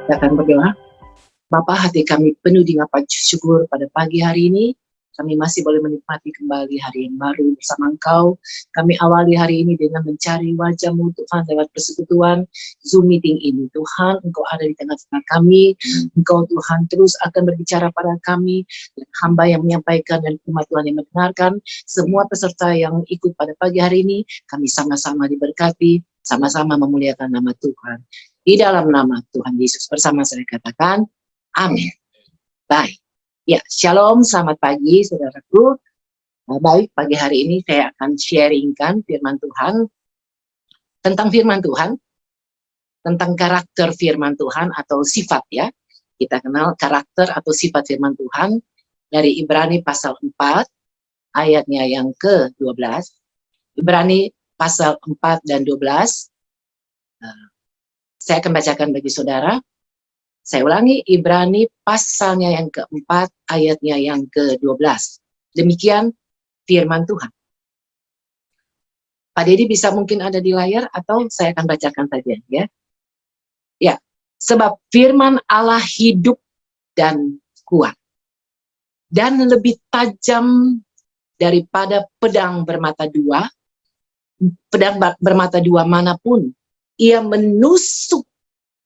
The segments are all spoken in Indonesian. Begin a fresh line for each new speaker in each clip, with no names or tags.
Kita akan berdoa. Bapa, hati kami penuh dengan syukur pada pagi hari ini. Kami masih boleh menikmati kembali hari yang baru bersama Engkau. Kami awali hari ini dengan mencari wajah-Mu Tuhan lewat persekutuan Zoom meeting ini. Tuhan, Engkau ada di tengah-tengah kami. Engkau Tuhan terus akan berbicara pada kami. Dan hamba yang menyampaikan dan umat Tuhan yang mendengarkan. Semua peserta yang ikut pada pagi hari ini, kami sama-sama diberkati, sama-sama memuliakan nama Tuhan. Di dalam nama Tuhan Yesus bersama saya katakan, amin. Baik. Ya, shalom, selamat pagi saudaraku. Baik, pagi hari ini saya akan sharingkan firman Tuhan, tentang firman Tuhan, tentang karakter firman Tuhan atau sifat ya. Kita kenal karakter atau sifat firman Tuhan dari Ibrani pasal 4, ayatnya yang ke-12. Ibrani pasal 4 dan 12. Saya akan bacakan bagi saudara. Saya ulangi, Ibrani pasalnya yang keempat, ayatnya yang ke-12. Demikian firman Tuhan. Pak Dedi bisa mungkin ada di layar atau saya akan bacakan saja ya. Ya, sebab firman Allah hidup dan kuat. Dan lebih tajam daripada pedang bermata dua. Pedang bermata dua manapun. Ia menusuk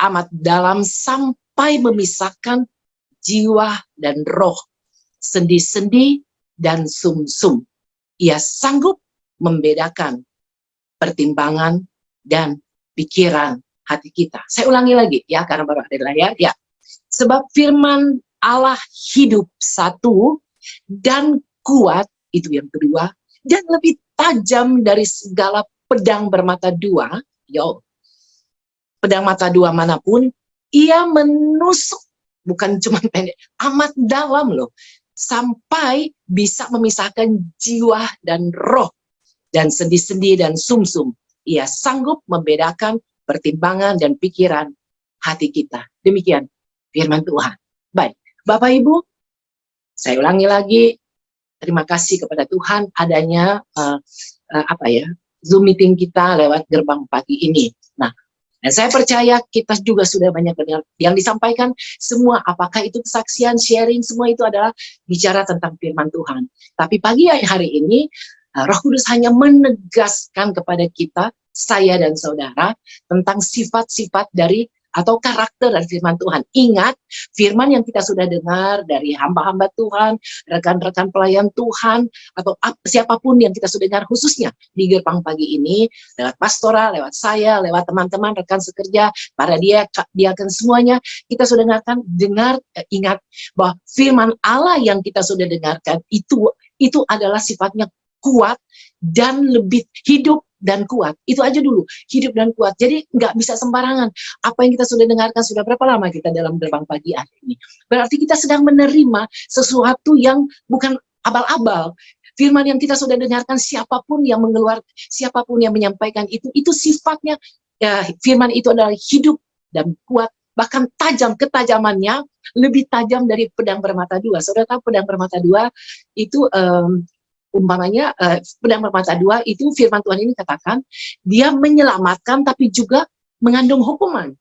amat dalam sampai memisahkan jiwa dan roh, sendi-sendi dan sum-sum. Ia sanggup membedakan pertimbangan dan pikiran hati kita. Saya ulangi lagi ya, karena baru ada di layar ya. Sebab firman Allah hidup satu dan kuat, itu yang kedua, dan lebih tajam dari segala pedang bermata dua. Pedang mata dua manapun, ia menusuk, bukan cuma pendek, amat dalam loh, sampai bisa memisahkan jiwa dan roh, dan sendi-sendi dan sum-sum. Ia sanggup membedakan pertimbangan dan pikiran hati kita. Demikian firman Tuhan. Baik, Bapak Ibu, saya ulangi lagi, terima kasih kepada Tuhan adanya Zoom meeting kita lewat gerbang pagi ini. Nah, dan saya percaya kita juga sudah banyak dengar yang disampaikan semua, apakah itu kesaksian, sharing, semua itu adalah bicara tentang firman Tuhan. Tapi pagi hari ini, Roh Kudus hanya menegaskan kepada kita, saya dan saudara, tentang sifat-sifat dari atau karakter dari firman Tuhan. Ingat, firman yang kita sudah dengar dari hamba-hamba Tuhan, rekan-rekan pelayan Tuhan, atau siapapun yang kita sudah dengar, khususnya di gerbang pagi ini, lewat pastoral, lewat saya, lewat teman-teman, rekan sekerja, para diaken semuanya, kita sudah ingat bahwa firman Allah yang kita sudah dengarkan, itu adalah sifatnya kuat dan lebih hidup dan kuat. Itu aja dulu, hidup dan kuat. Jadi nggak bisa sembarangan. Apa yang kita sudah dengarkan, sudah berapa lama kita dalam gerbang pagi hari ini. Berarti kita sedang menerima sesuatu yang bukan abal-abal. Firman yang kita sudah dengarkan, siapapun yang siapapun yang menyampaikan itu sifatnya, ya, firman itu adalah hidup dan kuat. Bahkan ketajamannya lebih tajam dari pedang bermata dua. Saudara tahu pedang bermata dua itu umpamanya pedang bermata dua itu firman Tuhan ini katakan dia menyelamatkan tapi juga mengandung hukuman,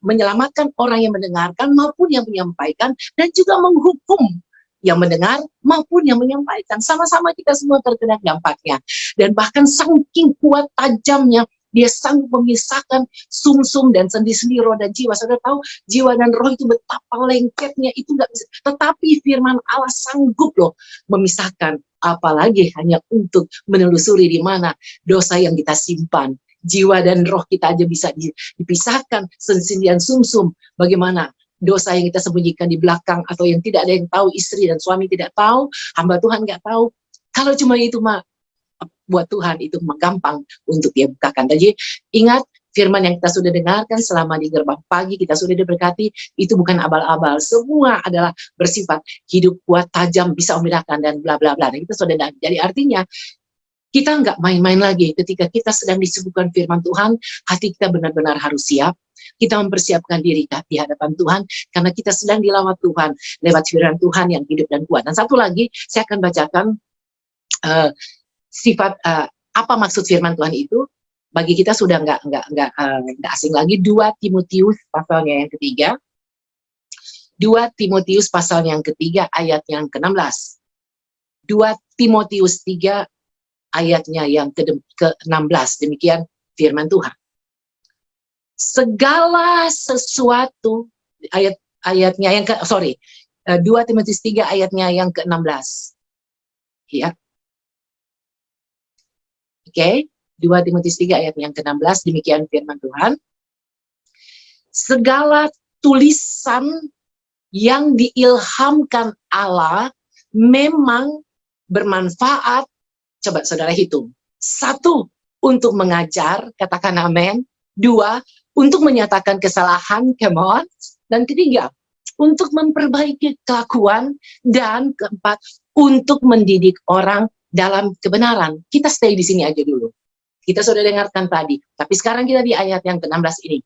menyelamatkan orang yang mendengarkan maupun yang menyampaikan, dan juga menghukum yang mendengar maupun yang menyampaikan. Sama-sama kita semua terkena dampaknya, dan bahkan saking kuat tajamnya dia sanggup memisahkan sum-sum dan sendi-sendi, roh dan jiwa. Saudara tahu jiwa dan roh itu betapa lengketnya, itu nggak bisa. Tetapi firman Allah sanggup loh memisahkan, apalagi hanya untuk menelusuri di mana dosa yang kita simpan. Jiwa dan roh kita aja bisa dipisahkan, sendi dan sum-sum. Bagaimana dosa yang kita sembunyikan di belakang atau yang tidak ada yang tahu, istri dan suami tidak tahu, hamba Tuhan nggak tahu. Kalau cuma itu mah buat Tuhan itu gampang untuk dia bukakan. Jadi ingat, firman yang kita sudah dengarkan selama di gerbang pagi, kita sudah diberkati, itu bukan abal-abal. Semua adalah bersifat hidup, kuat, tajam, bisa membedakan, dan bla bla bla. Kita sudah. Jadi artinya kita nggak main-main lagi ketika kita sedang disuguhkan firman Tuhan. Hati kita benar-benar harus siap. Kita mempersiapkan diri di hadapan Tuhan, karena kita sedang dilawat Tuhan lewat firman Tuhan yang hidup dan kuat. Dan satu lagi, saya akan bacakan sifat apa maksud firman Tuhan itu bagi kita sudah nggak asing lagi. 2 Timotius pasalnya yang ketiga. 2 Timotius pasalnya yang ketiga ayat yang ke-16. 2 Timotius 3 ayatnya yang ke-16. Demikian firman Tuhan. Segala sesuatu, ayatnya yang 2 Timotius 3 ayatnya yang ke-16. Ya. Oke, 2 Timotius 3 ayat yang ke-16, demikian firman Tuhan. Segala tulisan yang diilhamkan Allah memang bermanfaat. Coba saudara hitung. 1, untuk mengajar, katakan amin. 2, untuk menyatakan kesalahan, come on. Dan 3, untuk memperbaiki kelakuan. Dan 4, untuk mendidik orang dalam kebenaran. Kita stay di sini aja dulu. Kita sudah dengarkan tadi. Tapi sekarang kita di ayat yang ke-16 ini.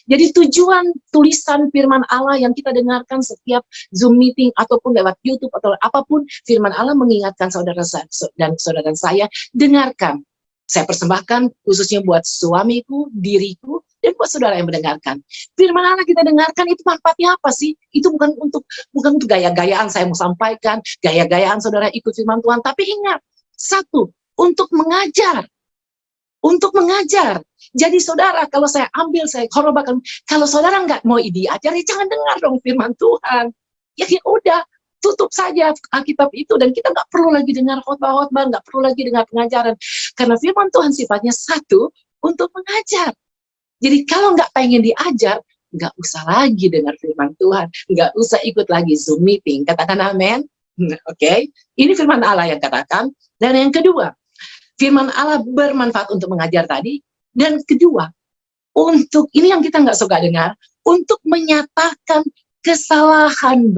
Jadi tujuan tulisan firman Allah yang kita dengarkan setiap Zoom meeting ataupun lewat YouTube atau apapun, firman Allah mengingatkan saudara dan saudara saya, dengarkan. Saya persembahkan khususnya buat suamiku, diriku, dan buat saudara yang mendengarkan. Firman Allah kita dengarkan itu manfaatnya apa sih? Itu bukan untuk gaya-gayaan saya mau sampaikan, gaya-gayaan saudara ikut firman Tuhan, tapi ingat, 1, untuk mengajar. Untuk mengajar. Jadi saudara, kalau saya ambil, saya khotbahkan, kalau saudara nggak mau diajar, ya jangan dengar dong firman Tuhan. Ya udah, tutup saja Alkitab itu, dan kita nggak perlu lagi dengar khotbah-khotbah, nggak perlu lagi dengar pengajaran. Karena firman Tuhan sifatnya 1, untuk mengajar. Jadi kalau nggak pengen diajar, nggak usah lagi dengar firman Tuhan, nggak usah ikut lagi Zoom meeting. Katakan amin. Oke, ini firman Allah yang katakan. Dan yang kedua, firman Allah bermanfaat untuk mengajar tadi. Dan kedua, untuk, ini yang kita nggak suka dengar, untuk menyatakan kesalahan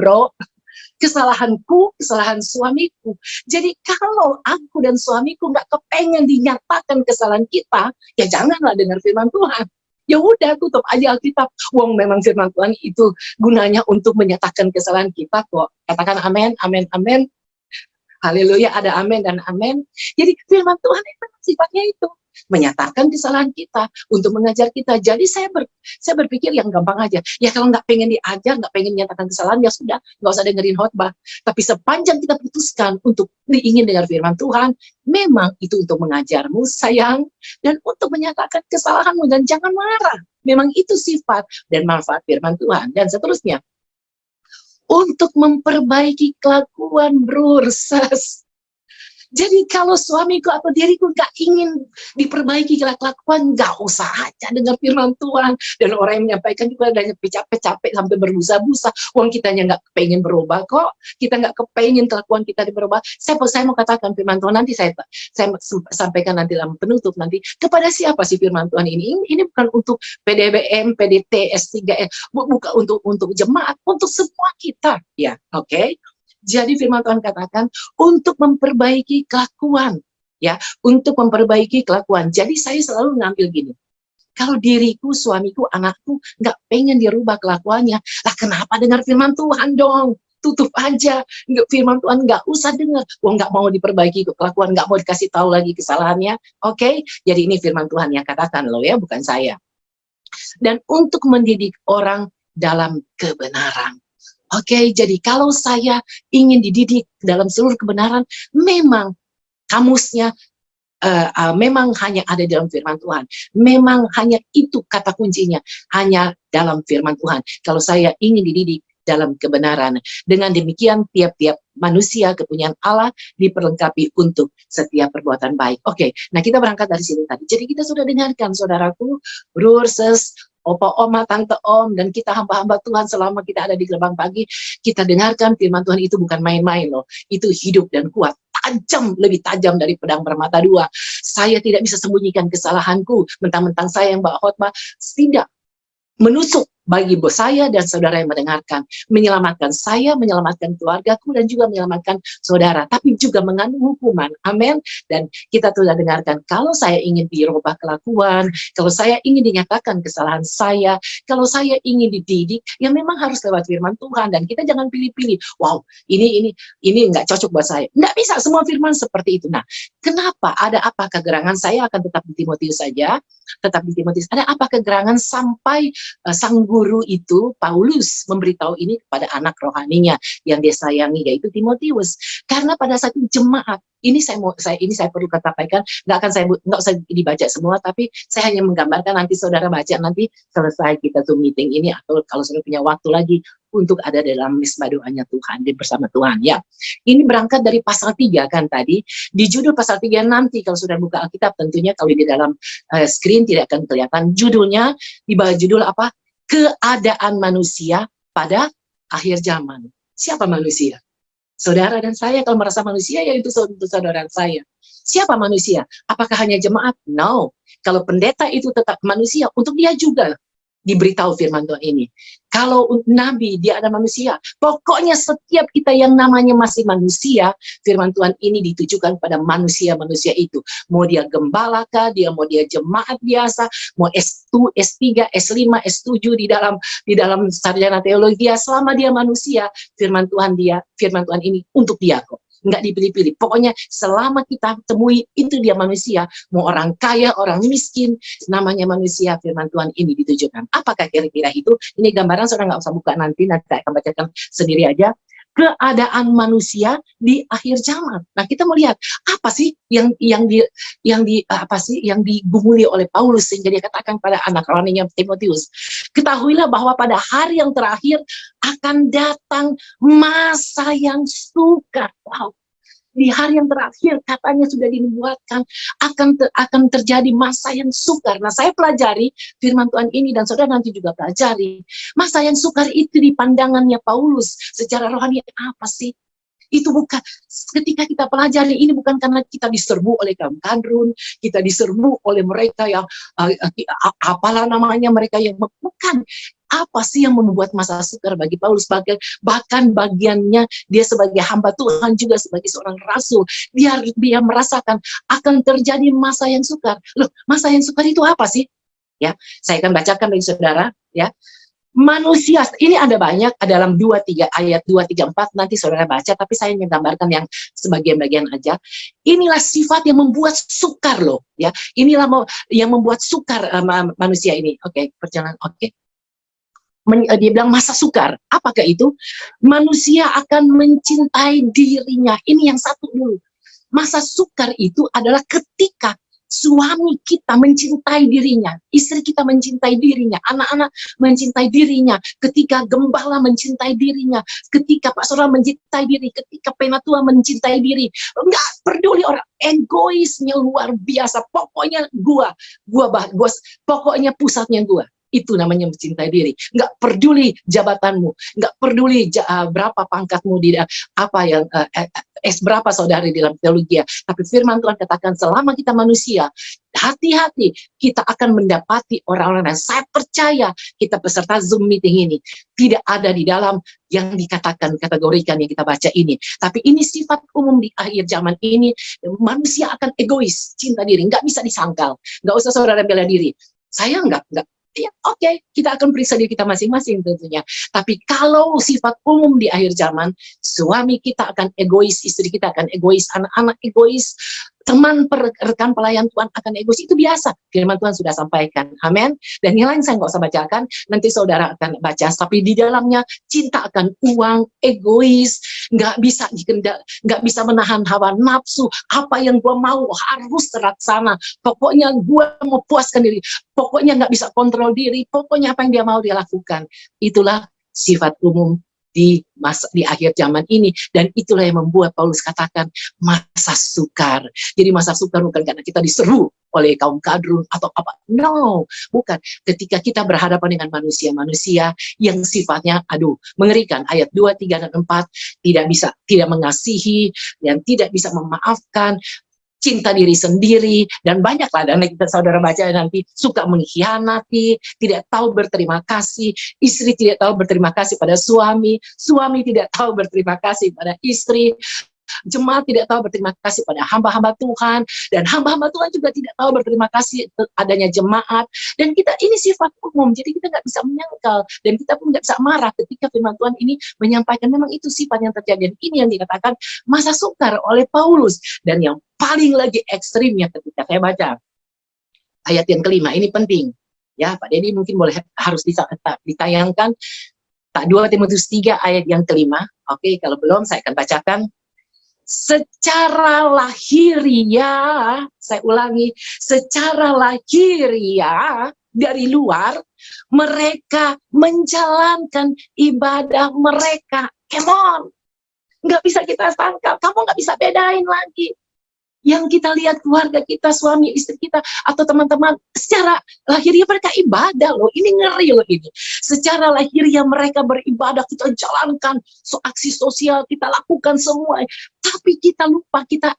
kesalahanku, kesalahan suamiku. Jadi kalau aku dan suamiku nggak kepengen dinyatakan kesalahan kita, ya janganlah dengar firman Tuhan. Ya udah, tutup aja Alkitab. Wong memang firman Tuhan itu gunanya untuk menyatakan kesalahan kita kok. Katakan amin, amin, amin. Haleluya, ada amin dan amin. Jadi firman Tuhan itu sifatnya itu menyatakan kesalahan kita, untuk mengajar kita. Jadi saya berpikir yang gampang aja. Ya kalau nggak pengen diajar, nggak pengen menyatakan kesalahan, ya sudah, nggak usah dengerin khotbah. Tapi sepanjang kita putuskan untuk ingin dengar firman Tuhan, memang itu untuk mengajarmu, sayang, dan untuk menyatakan kesalahanmu, dan jangan marah. Memang itu sifat dan manfaat firman Tuhan. Dan seterusnya, untuk memperbaiki kelakuan, bro, ses. Jadi kalau suamiku atau diriku nggak ingin diperbaiki kelakuan, nggak usah aja dengar firman Tuhan. Dan orang yang menyampaikan juga udah capek-capek sampai berbusa-busa. Uang kitanya nggak kepengen berubah kok. Kita nggak kepengen kelakuan kita berubah. Saya mau katakan firman Tuhan nanti saya sampaikan nanti dalam penutup nanti. Kepada siapa sih firman Tuhan ini? Ini bukan untuk PDBM, PDT, S3, bukan untuk jemaat, untuk semua kita. Ya, oke. Jadi firman Tuhan katakan untuk memperbaiki kelakuan, ya, untuk memperbaiki kelakuan. Jadi saya selalu ngambil gini, kalau diriku, suamiku, anakku nggak pengen dirubah kelakuannya, lah kenapa dengar firman Tuhan dong? Tutup aja, firman Tuhan nggak usah dengar. Wong nggak mau diperbaiki kelakuan, nggak mau dikasih tahu lagi kesalahannya. Oke, jadi ini firman Tuhan yang katakan loh ya, bukan saya. Dan untuk mendidik orang dalam kebenaran. Oke, jadi kalau saya ingin dididik dalam seluruh kebenaran, memang kamusnya memang hanya ada dalam firman Tuhan. Memang hanya itu kata kuncinya, hanya dalam firman Tuhan. Kalau saya ingin dididik dalam kebenaran. Dengan demikian, tiap-tiap manusia kepunyaan Allah diperlengkapi untuk setiap perbuatan baik. Oke, nah kita berangkat dari sini tadi. Jadi kita sudah dengarkan, saudaraku, brurses, opa, oma, tante, om, dan kita hamba-hamba Tuhan selama kita ada di gerbang pagi, kita dengarkan firman Tuhan itu bukan main-main loh. Itu hidup dan kuat, tajam, lebih tajam dari pedang bermata dua. Saya tidak bisa sembunyikan kesalahanku, mentang-mentang saya yang bawa khotbah, tidak menusuk bagi bos saya dan saudara yang mendengarkan, menyelamatkan saya, menyelamatkan keluargaku, dan juga menyelamatkan saudara, tapi juga mengandung hukuman. Amin. Dan kita telah dengarkan, kalau saya ingin dirubah kelakuan, kalau saya ingin dinyatakan kesalahan saya, kalau saya ingin dididik, ya memang harus lewat firman Tuhan. Dan kita jangan pilih-pilih, wow, ini nggak cocok buat saya. Nggak bisa semua firman seperti itu. Nah, kenapa? Ada apa kegerangan? Saya akan tetap di Timotius saja, tetap di Timotius. Ada apa kegerangan sampai sang guru itu, Paulus, memberitahu ini kepada anak rohaninya yang dia sayangi, yaitu Timotius. Karena pada saat itu jemaat, ini saya perlu katakan, nggak usah dibaca semua, tapi saya hanya menggambarkan, nanti saudara baca nanti selesai kita Zoom meeting ini, atau kalau saudara punya waktu lagi untuk ada dalam misbah doanya Tuhan, bersama Tuhan ya. Ini berangkat dari pasal 3 kan tadi, di judul pasal 3 nanti kalau sudah buka Alkitab, tentunya kalau di dalam screen tidak akan kelihatan judulnya, di bawah judul apa? Keadaan manusia pada akhir zaman. Siapa manusia? Saudara dan saya. Kalau merasa manusia, yaitu saudara saya. Siapa manusia? Apakah hanya jemaat? No. Kalau pendeta itu tetap manusia, untuk dia juga diberitahu firman Tuhan ini. Kalau nabi, dia ada manusia. Pokoknya setiap kita yang namanya masih manusia, firman Tuhan ini ditujukan pada manusia-manusia itu. Mau dia gembala kah, mau dia jemaat biasa, mau S2, S3, S5, S7 di dalam sarjana teologi, selama dia manusia, firman Tuhan ini untuk dia kok. Nggak dipilih-pilih. Pokoknya selama kita temui itu dia manusia, mau orang kaya, orang miskin, namanya manusia, firman Tuhan ini ditujukan. Apakah kira-kira itu? Ini gambaran, saudara nggak usah buka nanti saya akan bacakan sendiri aja. Keadaan manusia di akhir zaman. Nah, kita melihat apa sih yang digumuli oleh Paulus sehingga dia katakan pada anak rohaninya Timotius, ketahuilah bahwa pada hari yang terakhir akan datang masa yang sukar. Wow. Di hari yang terakhir katanya sudah dinubuatkan akan terjadi masa yang sukar. Nah, saya pelajari firman Tuhan ini dan saudara nanti juga pelajari. Masa yang sukar itu di pandangannya Paulus secara rohani apa sih? Itu bukan, ketika kita pelajari ini bukan karena kita diserbu oleh kaum kadrun, kita diserbu oleh mereka yang apalah namanya, mereka yang bukan. Apa sih yang membuat masa sukar bagi Paulus? Bahkan bagiannya dia sebagai hamba Tuhan, juga sebagai seorang rasul, dia merasakan akan terjadi masa yang sukar. Loh, masa yang sukar itu apa sih? Ya, saya akan bacakan bagi saudara ya. Manusia, ini ada banyak dalam 2-3 ayat 2-3-4, nanti saudara baca, tapi saya ingin gambarkan yang sebagian-bagian aja. Inilah sifat yang membuat sukar loh, ya. Inilah yang membuat sukar manusia ini. Oke, perjalanan oke. Dia bilang masa sukar. Apakah itu? Manusia akan mencintai dirinya. Ini yang satu dulu. Masa sukar itu adalah ketika suami kita mencintai dirinya, istri kita mencintai dirinya, anak-anak mencintai dirinya, ketika gembala mencintai dirinya, ketika Pak Saudara mencintai diri, ketika penatua mencintai diri, nggak peduli orang, egoisnya luar biasa, pokoknya pokoknya pusatnya gua. Itu namanya mencintai diri. Nggak peduli jabatanmu, nggak peduli berapa pangkatmu di apa yang berapa saudari dalam teologi. Tapi firman Tuhan katakan selama kita manusia, hati-hati, kita akan mendapati orang-orang yang saya percaya kita peserta Zoom meeting ini tidak ada di dalam yang dikatakan kategorikan yang kita baca ini. Tapi ini sifat umum di akhir zaman ini, manusia akan egois, cinta diri, nggak bisa disangkal. Nggak usah saudara bela diri. Saya nggak. Ya, oke, kita akan periksa diri kita masing-masing tentunya. Tapi kalau sifat umum di akhir zaman, suami kita akan egois, istri kita akan egois, anak-anak egois, teman rekan pelayan Tuhan akan egois. Itu biasa, firman Tuhan sudah sampaikan. Amin. Dan yang lain saya nggak usah bacakan, nanti saudara akan baca. Tapi di dalamnya cinta akan uang, egois, nggak bisa menahan hawa nafsu. Apa yang gua mau harus terlaksana. Pokoknya gua mau puaskan diri. Pokoknya nggak bisa kontrol diri. Pokoknya apa yang dia mau dia lakukan. Itulah sifat umum di akhir zaman ini, dan itulah yang membuat Paulus katakan masa sukar. Jadi masa sukar bukan karena kita diseru oleh kaum kadrun atau apa, no, bukan. Ketika kita berhadapan dengan manusia-manusia yang sifatnya mengerikan, ayat 2, 3, dan 4, tidak mengasihi dan tidak bisa memaafkan, cinta diri sendiri, dan banyaklah, dan kita saudara baca nanti, suka mengkhianati, tidak tahu berterima kasih, istri tidak tahu berterima kasih pada suami, suami tidak tahu berterima kasih pada istri, jemaat tidak tahu berterima kasih pada hamba-hamba Tuhan, dan hamba-hamba Tuhan juga tidak tahu berterima kasih adanya jemaat. Dan kita ini sifat umum, jadi kita nggak bisa menyangkal, dan kita pun nggak bisa marah ketika firman Tuhan ini menyampaikan memang itu sifat yang terjadi. Dan ini yang dikatakan masa sukar oleh Paulus. Dan yang paling lagi ekstrimnya ketika saya baca ayat yang kelima, ini penting ya Pak Dedi, mungkin boleh harus ditayangkan 2 Timotius 3 ayat yang kelima. Oke, kalau belum saya akan bacakan. Secara lahiriah, saya ulangi, secara lahiriah dari luar, mereka menjalankan ibadah mereka. Come on, nggak bisa kita sangkal, kamu nggak bisa bedain lagi. Yang kita lihat keluarga kita, suami, istri kita, atau teman-teman, secara lahiriah mereka ibadah loh, ini ngeri loh ini. Secara lahiriah mereka beribadah, kita jalankan aksi sosial, kita lakukan semua. Tapi kita lupa, kita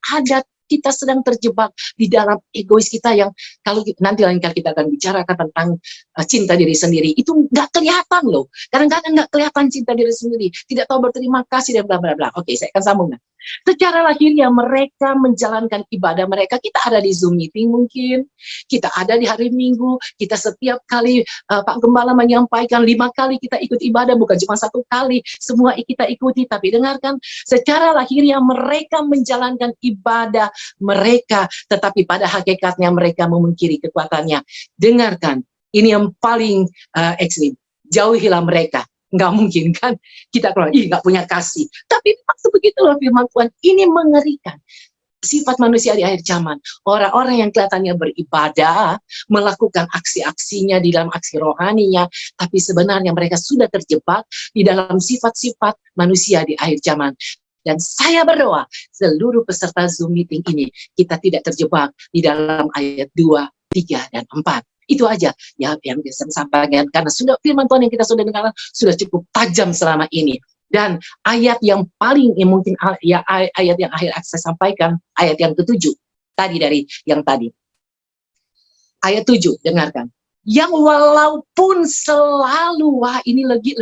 sedang terjebak di dalam egois kita yang kalau nanti lain kali kita akan bicarakan tentang cinta diri sendiri, itu nggak kelihatan loh. Kadang-kadang nggak kelihatan cinta diri sendiri, tidak tahu berterima kasih dan bla bla bla. Oke, saya akan sambungkan. Secara lahirnya mereka menjalankan ibadah mereka. Kita ada di Zoom meeting mungkin, kita ada di hari Minggu, kita setiap kali Pak Gembala menyampaikan 5 kali kita ikut ibadah, bukan cuma 1 kali, semua kita ikuti. Tapi dengarkan, secara lahirnya mereka menjalankan ibadah mereka, tetapi pada hakikatnya mereka memungkiri kekuatannya. Dengarkan, ini yang paling ekstrim. Jauhilah mereka. Nggak mungkin kan kita keluar, nggak punya kasih. Tapi maksud begitulah firman Tuhan, ini mengerikan. Sifat manusia di akhir zaman, orang-orang yang kelihatannya beribadah, melakukan aksi-aksinya di dalam aksi rohaninya, tapi sebenarnya mereka sudah terjebak di dalam sifat-sifat manusia di akhir zaman. Dan saya berdoa, seluruh peserta Zoom meeting ini, kita tidak terjebak di dalam ayat 2, 3, dan 4. Itu aja ya yang bisa saya sampaikan, karena sudah firman Tuhan yang kita sudah dengarkan sudah cukup tajam selama ini. Dan ayat yang paling mungkin ya ayat yang akhir saya sampaikan, ayat yang ke-7 tadi dari yang tadi. Ayat 7, dengarkan. Yang walaupun selalu, wah ini lebih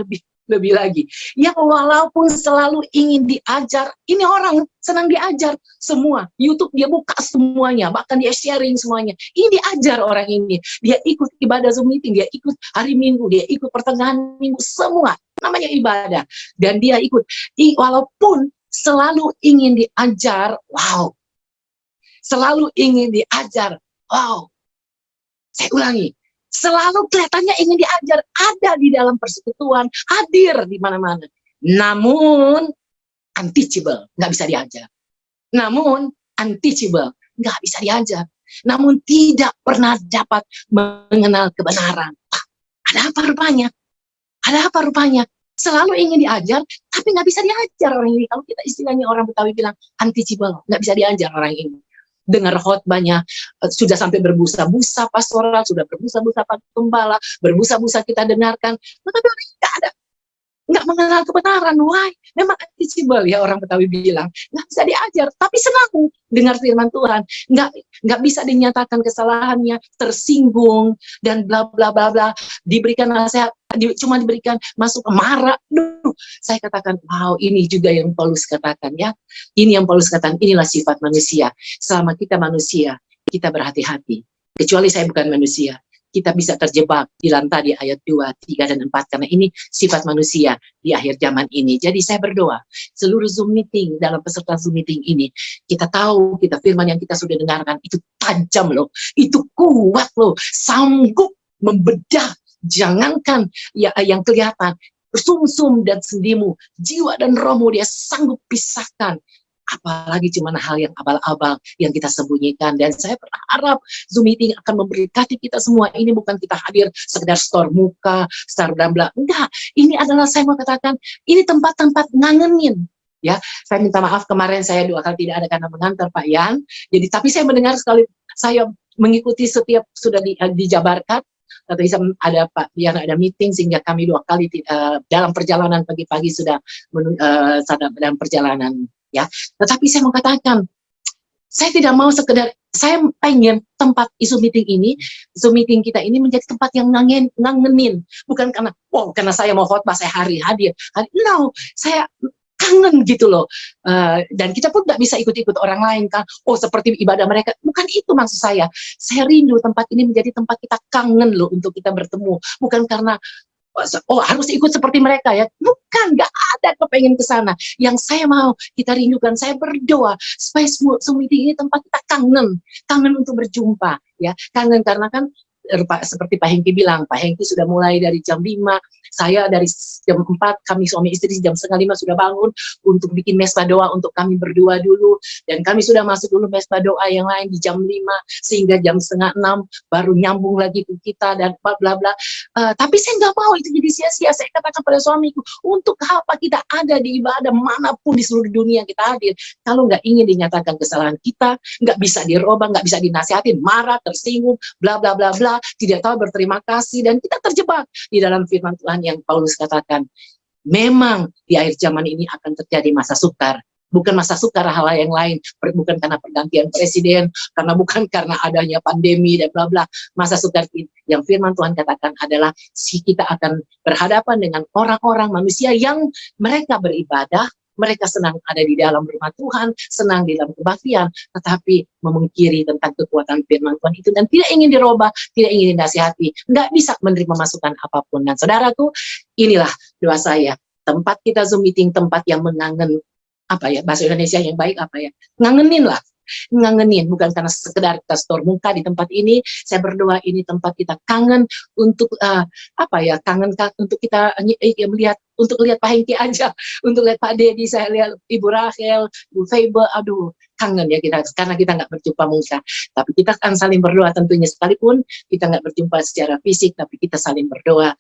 lagi. Yang walaupun selalu ingin diajar, ini orang senang diajar semua. YouTube dia buka semuanya, bahkan dia sharing semuanya. Ini diajar orang ini. Dia ikut ibadah Zoom meeting, dia ikut hari Minggu, dia ikut pertengahan Minggu, semua namanya ibadah. Dan dia ikut, walaupun selalu ingin diajar, wow. Selalu ingin diajar, wow. Saya ulangi. Selalu kelihatannya ingin diajar, ada di dalam persekutuan, hadir di mana-mana. Namun, unteachable, nggak bisa diajar. Namun, unteachable, nggak bisa diajar. Namun, tidak pernah dapat mengenal kebenaran. Ada apa rupanya? Ada apa rupanya? Selalu ingin diajar, tapi nggak bisa diajar orang ini. Kalau kita istilahnya orang Betawi bilang, unteachable, nggak bisa diajar orang ini. Dengar khotbahnya, sudah sampai berbusa-busa pastoral, sudah berbusa-busa Pak Gembala, berbusa-busa kita dengarkan, tetapi orang nggak ada, nggak mengenal kebenaran. Why? Memang unteachable ya orang Betawi bilang, nggak bisa diajar, tapi senang dengar firman Tuhan, nggak bisa dinyatakan kesalahannya, tersinggung dan bla bla bla bla, diberikan nasihat, cuma diberikan masuk marah. Saya katakan, wow, ini juga yang Paulus katakan ya. Ini yang Paulus katakan, inilah sifat manusia. Selama kita manusia, kita berhati-hati. Kecuali saya bukan manusia, kita bisa terjebak di dalam tadi ayat 2, 3, dan 4. Karena ini sifat manusia di akhir zaman ini. Jadi saya berdoa, seluruh Zoom meeting, dalam peserta Zoom meeting ini, kita tahu, kita firman yang kita sudah dengarkan, itu tajam loh, itu kuat loh, sanggup membedah, jangankan ya, yang kelihatan, sumsum dan sendimu, jiwa dan rohmu dia sanggup pisahkan. Apalagi cuma hal yang abal-abal yang kita sembunyikan. Dan saya berharap Zoom meeting akan memberkati kita semua. Ini bukan kita hadir sekedar store muka, store bla-bla. Enggak, ini adalah saya mau katakan, ini tempat-tempat ngangenin. Ya, saya minta maaf kemarin saya 2 kali tidak ada karena mengantar Pak Yan. Jadi tapi saya mendengar sekali, saya mengikuti setiap sudah dijabarkan. Atau ada Pak Yan ada meeting sehingga kami 2 kali dalam perjalanan pagi-pagi sudah dalam perjalanan ya. Tetapi saya mau katakan Saya tidak mau sekedar, saya pengen tempat Zoom meeting ini, Zoom meeting kita ini menjadi tempat yang ngangenin. Bukan karena, wow, karena saya mau khotbah, saya hadir. No, saya kangen gitu loh. Dan kita pun nggak bisa ikut-ikut orang lain kan. Oh, seperti ibadah mereka. Bukan itu maksud saya. Saya rindu tempat ini menjadi tempat kita kangen loh untuk kita bertemu. Bukan karena oh harus ikut seperti mereka ya, bukan, nggak ada kepengen ke sana. Yang saya mau kita rindukan, saya berdoa supaya Zoom meeting ini tempat kita kangen untuk berjumpa ya, kangen karena kan seperti Pak Hengki bilang, Pak Hengki sudah mulai dari jam 5, saya dari jam 4, kami suami istri jam setengah 5 sudah bangun untuk bikin mesbah doa untuk kami berdua dulu, dan kami sudah masuk dulu mesbah doa yang lain di jam 5 sehingga jam setengah 6 baru nyambung lagi ke kita dan bla bla bla. Tapi saya nggak mau itu jadi sia-sia. Saya katakan pada suamiku, untuk apa kita ada di ibadah manapun di seluruh dunia kita hadir, kalau nggak ingin dinyatakan kesalahan kita, nggak bisa dirubah, nggak bisa dinasihatin, marah, tersinggung, bla bla bla bla, tidak tahu berterima kasih, dan kita terjebak di dalam firman Tuhan yang Paulus katakan, memang di akhir zaman ini akan terjadi masa sukar. Bukan masa sukar hal yang lain, bukan karena pergantian presiden, bukan karena adanya pandemi dan bla bla. Masa sukar yang firman Tuhan katakan adalah kita akan berhadapan dengan orang-orang manusia yang mereka beribadah, mereka senang ada di dalam rumah Tuhan, senang di dalam kebaktian, tetapi memungkiri tentang kekuatan firman Tuhan itu dan tidak ingin dirubah, tidak ingin dinasihati, nggak bisa menerima masukan apapun. Dan saudaraku, inilah doa saya, tempat kita Zoom meeting, tempat yang mengangen, apa ya, bahasa Indonesia yang baik apa ya, ngangenin lah, ngangenin, bukan karena sekedar kita store muka di tempat ini. Saya berdoa ini tempat kita kangen untuk apa ya, kangen untuk kita melihat, untuk lihat Pak Hengki aja, untuk lihat Pak Dedi, saya lihat Ibu Rachel, Bu Febe, aduh kangen ya kita, karena kita nggak berjumpa muka. Tapi kita akan saling berdoa tentunya, sekalipun kita nggak berjumpa secara fisik, tapi kita saling berdoa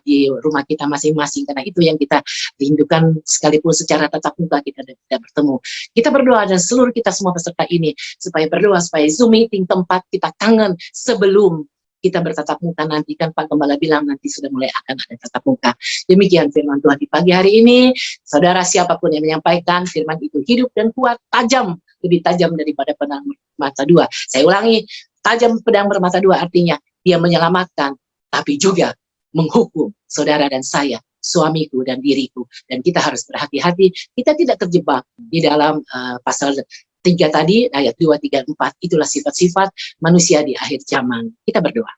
di rumah kita masing-masing, karena itu yang kita rindukan, sekalipun secara tatap muka kita tidak bertemu. Kita berdoa dan seluruh kita semua peserta ini supaya berdoa supaya Zoom meeting tempat kita kangen sebelum kita bertatap muka nanti, kan Pak Gembala bilang nanti sudah mulai akan ada tatap muka. Demikian firman Tuhan di pagi hari ini. Saudara, siapapun yang menyampaikan firman itu hidup dan kuat, tajam, lebih tajam daripada pedang bermata dua. Saya ulangi, tajam pedang bermata dua artinya dia menyelamatkan, tapi juga menghukum saudara dan saya, suamiku dan diriku. Dan kita harus berhati-hati, kita tidak terjebak di dalam pasal 3 tadi, ayat 2, 3, 4, itulah sifat-sifat manusia di akhir zaman. Kita berdoa.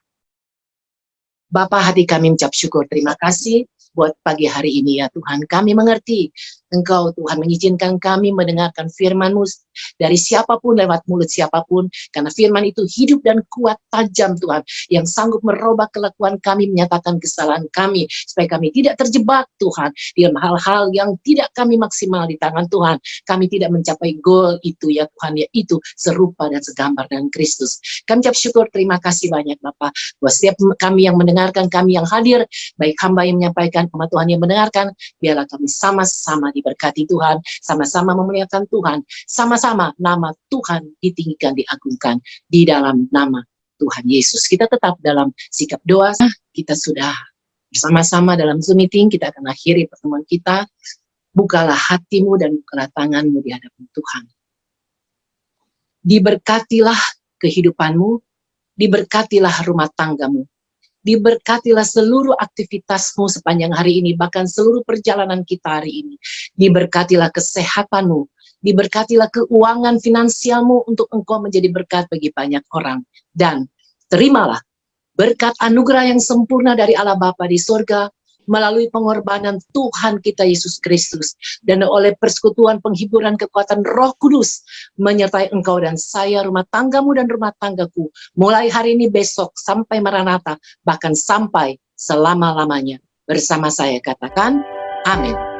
Bapa, hati kami mengucap syukur, terima kasih buat pagi hari ini ya Tuhan. Kami mengerti Engkau Tuhan mengizinkan kami mendengarkan firman-Mu dari siapapun, lewat mulut siapapun, karena firman itu hidup dan kuat, tajam Tuhan, yang sanggup merubah kelakuan kami, menyatakan kesalahan kami, supaya kami tidak terjebak Tuhan, di dalam hal-hal yang tidak kami maksimal di tangan Tuhan. Kami tidak mencapai goal itu ya Tuhan, yaitu serupa dan segambar dengan Kristus. Kami ucap syukur, terima kasih banyak Bapak, buat setiap kami yang mendengarkan, kami yang hadir, baik hamba yang menyampaikan, umat Tuhan yang mendengarkan, biarlah kami sama-sama diberkati Tuhan, sama-sama memuliakan Tuhan, sama-sama nama Tuhan ditinggikan, diagungkan di dalam nama Tuhan Yesus. Kita tetap dalam sikap doa. Kita sudah bersama-sama dalam Zoom meeting, kita akan akhiri pertemuan kita. Bukalah hatimu dan bukalah tanganmu di hadapan Tuhan. Diberkatilah kehidupanmu, diberkatilah rumah tanggamu, diberkatilah seluruh aktivitasmu sepanjang hari ini, bahkan seluruh perjalanan kita hari ini. Diberkatilah kesehatanmu, diberkatilah keuangan finansialmu untuk engkau menjadi berkat bagi banyak orang. Dan terimalah berkat anugerah yang sempurna dari Allah Bapa di surga, melalui pengorbanan Tuhan kita Yesus Kristus, dan oleh persekutuan penghiburan kekuatan Roh Kudus menyertai engkau dan saya, rumah tanggamu dan rumah tanggaku, mulai hari ini, besok, sampai Maranatha, bahkan sampai selama-lamanya bersama saya. Katakan amin.